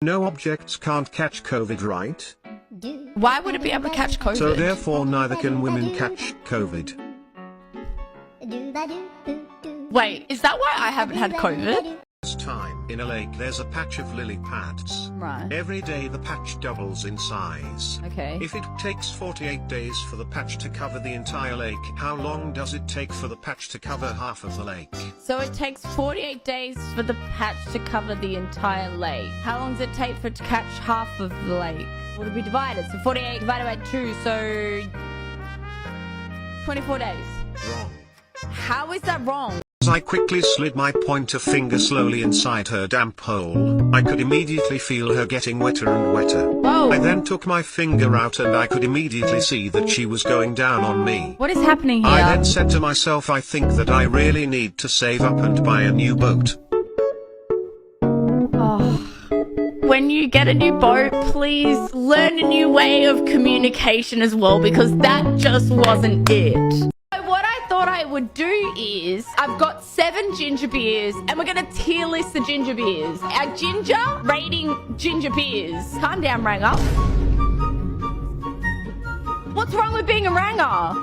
No objects can't catch COVID, right? Why would it be able to catch COVID? So therefore neither can women catch COVID. Wait, is that why I haven't had COVID? This time, in a lake there's a patch of lily pads. Right. Every day the patch doubles in size. Okay. If it takes 48 days for the patch to cover the entire lake, how long does it take for the patch to cover half of the lake? So it takes 48 days for the patch to cover the entire lake. How long does it take for it to catch half of the lake? Will it be divided? So 48 divided by 2, so 24 days. Wrong. How is that wrong? As I quickly slid my pointer finger slowly inside her damp hole, I could immediately feel her getting wetter and wetter. Whoa. I then took my finger out and I could immediately see that she was going down on me. What is happening here? I then said to myself, I think that I really need to save up and buy a new boat. When you get a new boat, please learn a new way of communication as well, because that just wasn't it. So what I thought I would do is, I've got 7 ginger beers, and we're gonna tier list the ginger beers. Our ginger rating ginger beers. Calm down, Ranger. What's wrong with being a Ranger?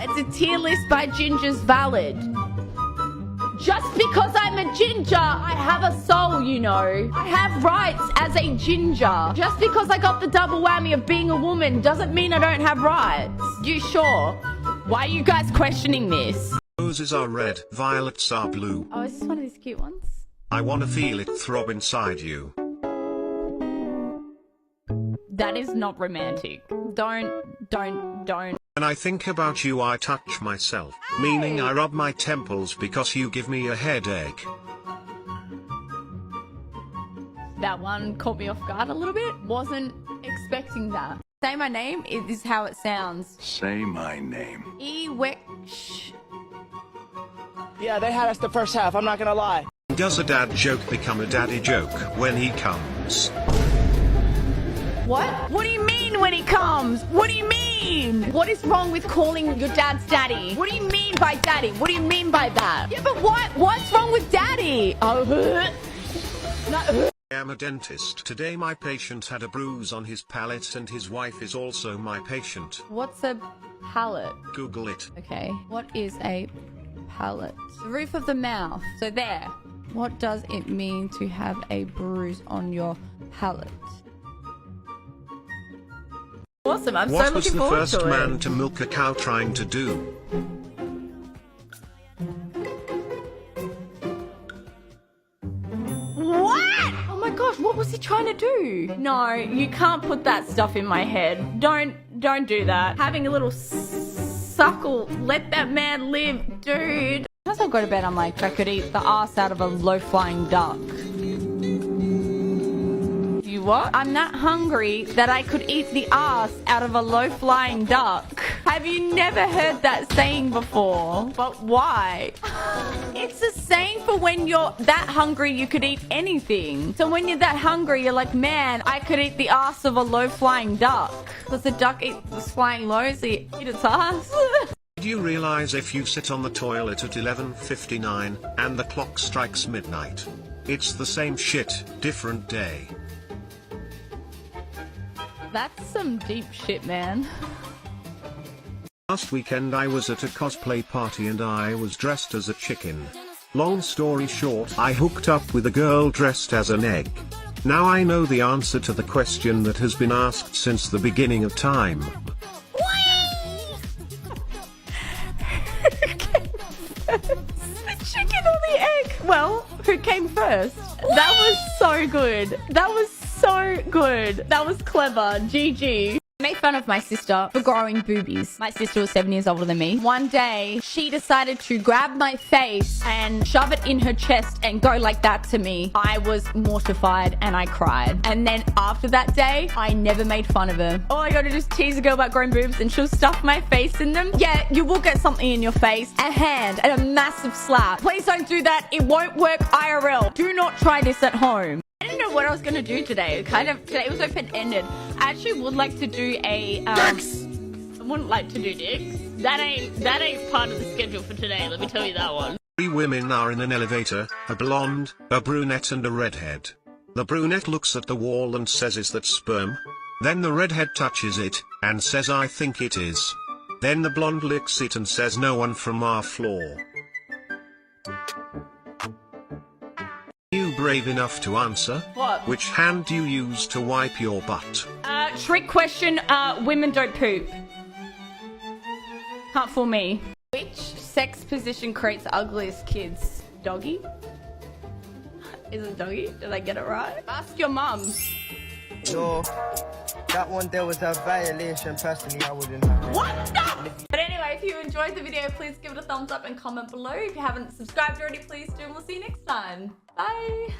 It's a tier list by gingers valid. Just because I'm a ginger, I have a soul, you know. I have rights as a ginger. Just because I got the double whammy of being a woman doesn't mean I don't have rights. You sure? Why are you guys questioning this? Roses are red, violets are blue. Oh, is this one of these cute ones? I wanna feel it throb inside you. That is not romantic. Don't. When I think about you I touch myself, meaning I rub my temples because you give me a headache. That one caught me off guard a little bit. Wasn't expecting that. Say my name is how it sounds. Say my name. Ewesh. Yeah, they had us the first half, I'm not gonna lie. Does a dad joke become a daddy joke when he comes? What? What do you mean when he comes? What do you mean? What is wrong with calling your dad's daddy? What do you mean by daddy? What do you mean by that? Yeah, but what's wrong with daddy? Oh, no. I am a dentist. Today my patient had a bruise on his palate and his wife is also my patient. What's a palate? Google it. Okay. What is a palate? The roof of the mouth. So there. What does it mean to have a bruise on your palate? Awesome, I'm so looking forward to it. What was the first man to milk a cow trying to do? What? Oh my gosh, what was he trying to do? No, you can't put that stuff in my head. Don't do that. Having a little suckle, let that man live, dude. As I go to bed, I'm like, I could eat the ass out of a low-flying duck. What? I'm that hungry that I could eat the ass out of a low-flying duck. Have you never heard that saying before? But why? It's a saying for when you're that hungry you could eat anything. So when you're that hungry, you're like, man, I could eat the ass of a low-flying duck. Does the duck eat was flying low, so you eat its ass? Did you realize if you sit on the toilet at 11:59 and the clock strikes midnight, it's the same shit, different day? That's some deep shit, man. Last weekend I was at a cosplay party and I was dressed as a chicken. Long story short, I hooked up with a girl dressed as an egg. Now I know the answer to the question that has been asked since the beginning of time. Who came first? The chicken or the egg? Well, who came first? That was so good. That was so good. That was clever. GG. I made fun of my sister for growing boobies. My sister was 7 years older than me. One day, she decided to grab my face and shove it in her chest and go like that to me. I was mortified and I cried. And then after that day, I never made fun of her. All I gotta do is tease a girl about growing boobs and she'll stuff my face in them. Yeah, you will get something in your face. A hand and a massive slap. Please don't do that. It won't work IRL. Do not try this at home. I didn't know what I was going to do today. Today was open-ended. I actually would like to do a, I wouldn't like to do dicks. That ain't part of the schedule for today, let me tell you that one. Three women are in an elevator, a blonde, a brunette and a redhead. The brunette looks at the wall and says, "Is that sperm?" Then the redhead touches it, and says, "I think it is." Then the blonde licks it and says, "No one from our floor." You brave enough to answer? What? Which hand do you use to wipe your butt? Trick question, women don't poop. Can't fool me. Which sex position creates the ugliest kids? Doggy? Is it doggy? Did I get it right? Ask your mum. No, that one there was a violation. Personally, I wouldn't have it. What the? But anyway, if you enjoyed the video, please give it a thumbs up and comment below. If you haven't subscribed already, please do, and we'll see you next time. Bye.